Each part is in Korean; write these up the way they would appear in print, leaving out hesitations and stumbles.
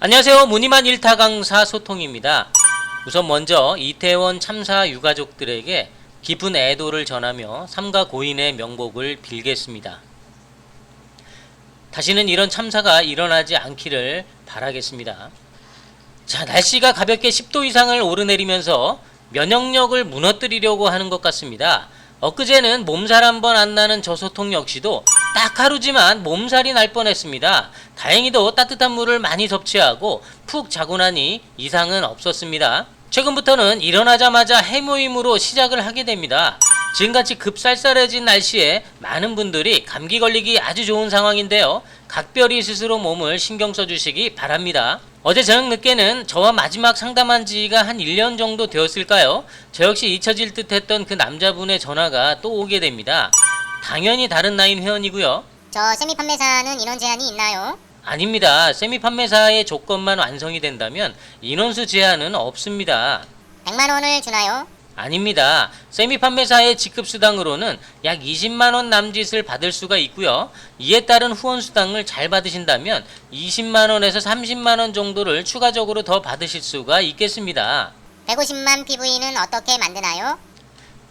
안녕하세요. 무늬만 일타 강사 소통입니다. 우선 먼저 이태원 참사 유가족들에게 깊은 애도를 전하며 삼가 고인의 명복을 빌겠습니다. 다시는 이런 참사가 일어나지 않기를 바라겠습니다. 자, 날씨가 가볍게 10도 이상을 오르내리면서 면역력을 무너뜨리려고 하는 것 같습니다. 엊그제는 몸살 한번 안 나는 저소통 역시도 딱 하루지만 몸살이 날 뻔했습니다. 다행히도 따뜻한 물을 많이 섭취하고 푹 자고 나니 이상은 없었습니다. 최근부터는 일어나자마자 해모임으로 시작을 하게 됩니다. 지금같이 급쌀쌀해진 날씨에 많은 분들이 감기 걸리기 아주 좋은 상황인데요. 각별히 스스로 몸을 신경 써주시기 바랍니다. 어제 저녁 늦게는 저와 마지막 판매한 지가 한 1년 정도 되었을까요? 저 역시 잊혀질 듯 했던 그 남자분의 전화가 또 오게 됩니다. 당연히 다른 라인 회원이고요. 저 세미 판매사는 인원 제한이 있나요? 아닙니다. 세미 판매사의 조건만 완성이 된다면 인원수 제한은 없습니다. 100만 원을 주나요? 아닙니다. 세미 판매사의 지급수당으로는 약 20만원 남짓을 받을 수가 있고요. 이에 따른 후원수당을 잘 받으신다면 20만원에서 30만원 정도를 추가적으로 더 받으실 수가 있겠습니다. 150만 PV는 어떻게 만드나요?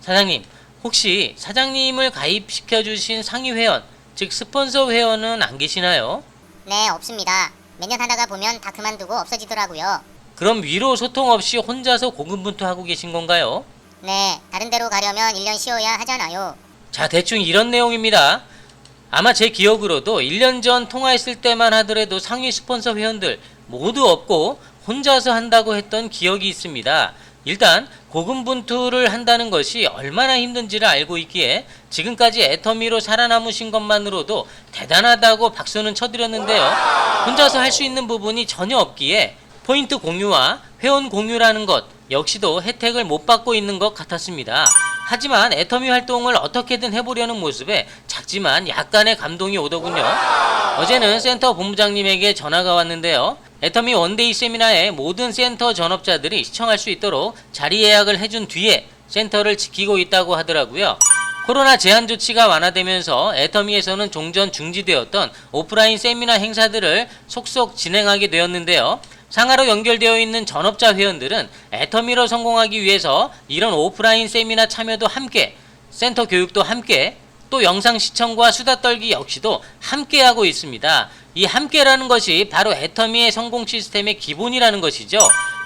사장님, 혹시 사장님을 가입시켜주신 상위 회원, 즉 스폰서 회원은 안 계시나요? 네, 없습니다. 몇 년 하다가 보면 다 그만두고 없어지더라고요. 그럼 위로 소통 없이 혼자서 고군분투하고 계신 건가요? 네, 다른 데로 가려면 1년 쉬어야 하잖아요. 자, 대충 이런 내용입니다. 아마 제 기억으로도 1년 전 통화했을 때만 하더라도 상위 스폰서 회원들 모두 없고 혼자서 한다고 했던 기억이 있습니다. 일단 고군분투를 한다는 것이 얼마나 힘든지를 알고 있기에 지금까지 애터미로 살아남으신 것만으로도 대단하다고 박수는 쳐드렸는데요. 혼자서 할 수 있는 부분이 전혀 없기에 포인트 공유와 회원 공유라는 것 역시도 혜택을 못 받고 있는 것 같았습니다. 하지만 애터미 활동을 어떻게든 해보려는 모습에 작지만 약간의 감동이 오더군요. 어제는 센터 본부장님에게 전화가 왔는데요. 애터미 원데이 세미나에 모든 센터 전업자들이 시청할 수 있도록 자리 예약을 해준 뒤에 센터를 지키고 있다고 하더라고요. 코로나 제한 조치가 완화되면서 애터미에서는 종전 중지되었던 오프라인 세미나 행사들을 속속 진행하게 되었는데요. 상하로 연결되어 있는 전업자 회원들은 애터미로 성공하기 위해서 이런 오프라인 세미나 참여도 함께, 센터 교육도 함께, 또 영상 시청과 수다 떨기 역시도 함께 하고 있습니다. 이 함께라는 것이 바로 애터미의 성공 시스템의 기본이라는 것이죠.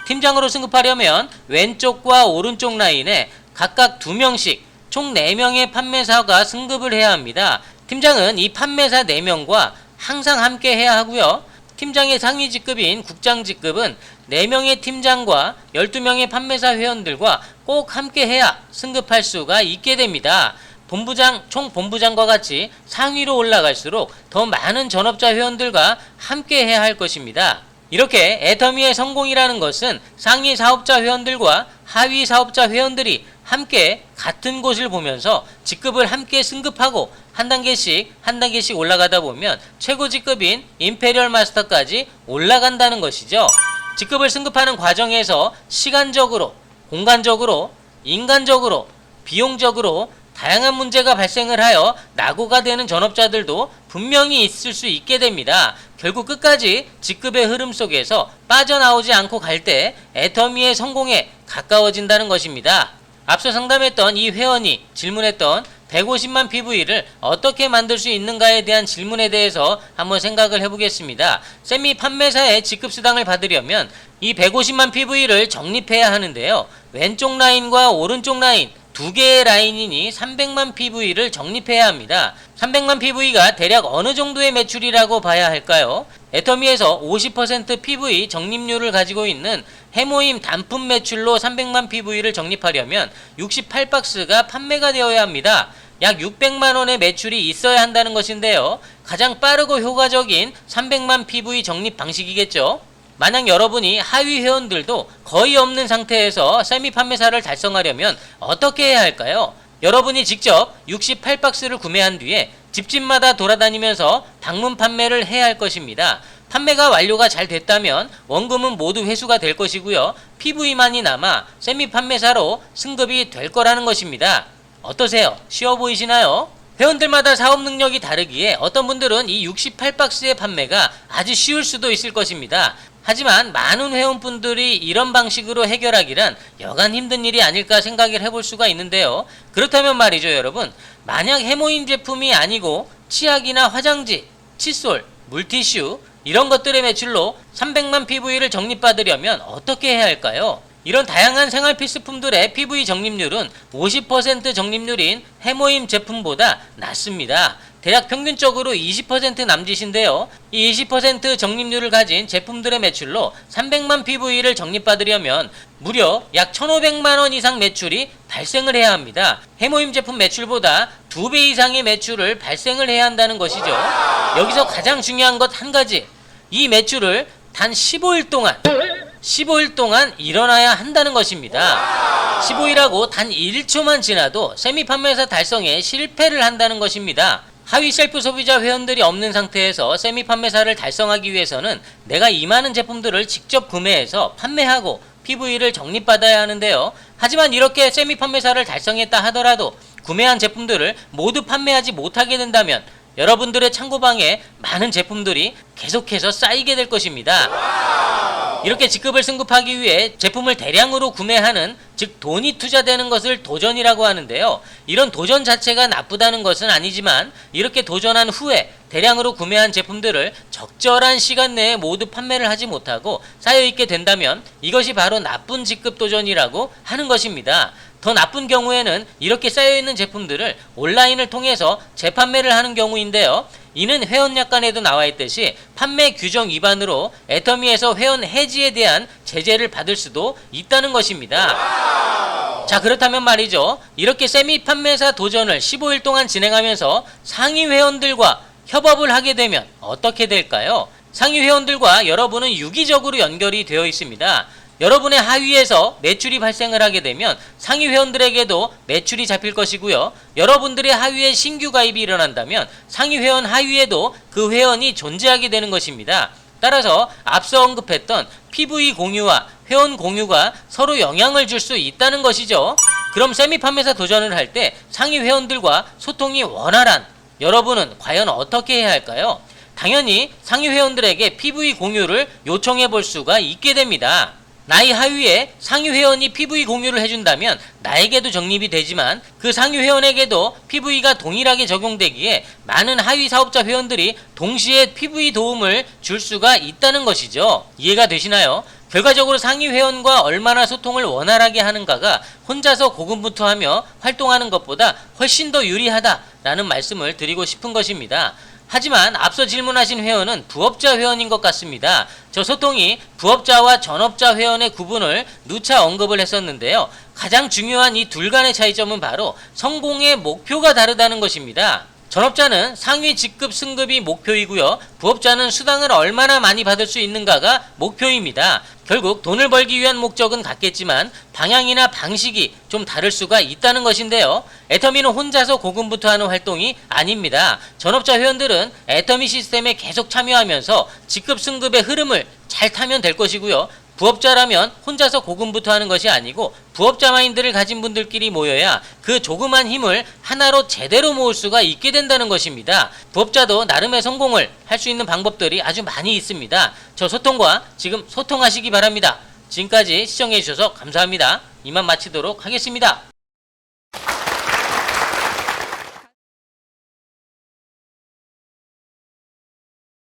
팀장으로 승급하려면 왼쪽과 오른쪽 라인에 각각 2명씩 총 4명의 판매사가 승급을 해야 합니다. 팀장은 이 판매사 4명과 항상 함께 해야 하고요. 팀장의 상위 직급인 국장 직급은 4명의 팀장과 12명의 판매사 회원들과 꼭 함께 해야 승급할 수가 있게 됩니다. 본부장, 총본부장과 같이 상위로 올라갈수록 더 많은 전업자 회원들과 함께 해야 할 것입니다. 이렇게 애터미의 성공이라는 것은 상위 사업자 회원들과 하위 사업자 회원들이 함께 같은 곳을 보면서 직급을 함께 승급하고 한 단계씩 올라가다 보면 최고 직급인 임페리얼 마스터까지 올라간다는 것이죠. 직급을 승급하는 과정에서 시간적으로, 공간적으로, 인간적으로, 비용적으로 다양한 문제가 발생을 하여 낙오가 되는 전업자들도 분명히 있을 수 있게 됩니다. 결국 끝까지 직급의 흐름 속에서 빠져나오지 않고 갈 때 애터미의 성공에 가까워진다는 것입니다. 앞서 상담했던 이 회원이 질문했던 150만 PV를 어떻게 만들 수 있는가에 대한 질문에 대해서 한번 생각을 해보겠습니다. 세미 판매사의 직급수당을 받으려면 이 150만 PV를 적립해야 하는데요. 왼쪽 라인과 오른쪽 라인 2개의 라인이니 300만 PV를 적립해야 합니다. 300만 PV가 대략 어느 정도의 매출이라고 봐야 할까요? 애터미에서 50% PV 적립률을 가지고 있는 해모임 단품 매출로 300만 PV를 적립하려면 68박스가 판매가 되어야 합니다. 약 600만원의 매출이 있어야 한다는 것인데요. 가장 빠르고 효과적인 300만 PV 적립 방식이겠죠. 만약 여러분이 하위 회원들도 거의 없는 상태에서 세미 판매사를 달성하려면 어떻게 해야 할까요? 여러분이 직접 68박스를 구매한 뒤에 집집마다 돌아다니면서 방문 판매를 해야 할 것입니다. 판매가 완료가 잘 됐다면 원금은 모두 회수가 될 것이고요. PV만이 남아 세미 판매사로 승급이 될 거라는 것입니다. 어떠세요? 쉬워 보이시나요? 회원들마다 사업 능력이 다르기에 어떤 분들은 이 68박스의 판매가 아주 쉬울 수도 있을 것입니다. 하지만 많은 회원분들이 이런 방식으로 해결하기란 여간 힘든 일이 아닐까 생각을 해볼 수가 있는데요. 그렇다면 말이죠, 여러분. 만약 해모임 제품이 아니고 치약이나 화장지, 칫솔, 물티슈 이런 것들의 매출로 300만 PV를 적립받으려면 어떻게 해야 할까요? 이런 다양한 생활 필수품들의 PV 적립률은 50% 적립률인 해모임 제품보다 낮습니다. 대략 평균적으로 20% 남짓인데요. 이 20% 적립률을 가진 제품들의 매출로 300만 PV를 적립받으려면 무려 약 1,500만원 이상 매출이 발생을 해야 합니다. 해모임 제품 매출보다 2배 이상의 매출을 발생을 해야 한다는 것이죠. 여기서 가장 중요한 것 한 가지, 이 매출을 단 15일 동안 일어나야 한다는 것입니다. 15일하고 단 1초만 지나도 세미 판매사 달성에 실패를 한다는 것입니다. 하위 셀프 소비자 회원들이 없는 상태에서 세미 판매사를 달성하기 위해서는 내가 이 많은 제품들을 직접 구매해서 판매하고 PV를 적립받아야 하는데요. 하지만 이렇게 세미 판매사를 달성했다 하더라도 구매한 제품들을 모두 판매하지 못하게 된다면 여러분들의 창고방에 많은 제품들이 계속해서 쌓이게 될 것입니다. 이렇게 직급을 승급하기 위해 제품을 대량으로 구매하는, 즉 돈이 투자되는 것을 도전이라고 하는데요. 이런 도전 자체가 나쁘다는 것은 아니지만 이렇게 도전한 후에 대량으로 구매한 제품들을 적절한 시간 내에 모두 판매를 하지 못하고 쌓여있게 된다면 이것이 바로 나쁜 직급 도전이라고 하는 것입니다. 더 나쁜 경우에는 이렇게 쌓여있는 제품들을 온라인을 통해서 재판매를 하는 경우인데요. 이는 회원 약관에도 나와있듯이 판매 규정 위반으로 애터미에서 회원 해지에 대한 제재를 받을 수도 있다는 것입니다. 자, 그렇다면 말이죠. 이렇게 세미 판매사 도전을 15일 동안 진행하면서 상위 회원들과 협업을 하게 되면 어떻게 될까요? 상위 회원들과 여러분은 유기적으로 연결이 되어 있습니다. 여러분의 하위에서 매출이 발생을 하게 되면 상위 회원들에게도 매출이 잡힐 것이고요. 여러분들의 하위에 신규 가입이 일어난다면 상위 회원 하위에도 그 회원이 존재하게 되는 것입니다. 따라서 앞서 언급했던 PV 공유와 회원 공유가 서로 영향을 줄 수 있다는 것이죠. 그럼 세미 판매사 도전을 할 때 상위 회원들과 소통이 원활한 여러분은 과연 어떻게 해야 할까요? 당연히 상위 회원들에게 PV 공유를 요청해 볼 수가 있게 됩니다. 나의 하위에 상위 회원이 PV 공유를 해준다면 나에게도 적립이 되지만 그 상위 회원에게도 PV가 동일하게 적용되기에 많은 하위 사업자 회원들이 동시에 PV 도움을 줄 수가 있다는 것이죠. 이해가 되시나요? 결과적으로 상위 회원과 얼마나 소통을 원활하게 하는가가 혼자서 고군분투하며 활동하는 것보다 훨씬 더 유리하다라는 말씀을 드리고 싶은 것입니다. 하지만 앞서 질문하신 회원은 부업자 회원인 것 같습니다. 저 소통이 부업자와 전업자 회원의 구분을 누차 언급을 했었는데요. 가장 중요한 이 둘 간의 차이점은 바로 성공의 목표가 다르다는 것입니다. 전업자는 상위 직급 승급이 목표이고요. 부업자는 수당을 얼마나 많이 받을 수 있는가가 목표입니다. 결국 돈을 벌기 위한 목적은 같겠지만 방향이나 방식이 좀 다를 수가 있다는 것인데요. 애터미는 혼자서 고군분투하는 활동이 아닙니다. 전업자 회원들은 애터미 시스템에 계속 참여하면서 직급 승급의 흐름을 잘 타면 될 것이고요. 부업자라면 혼자서 고군분투하는 것이 아니고 부업자 마인드를 가진 분들끼리 모여야 그 조그만 힘을 하나로 제대로 모을 수가 있게 된다는 것입니다. 부업자도 나름의 성공을 할 수 있는 방법들이 아주 많이 있습니다. 저 소통과 지금 소통하시기 바랍니다. 지금까지 시청해 주셔서 감사합니다. 이만 마치도록 하겠습니다.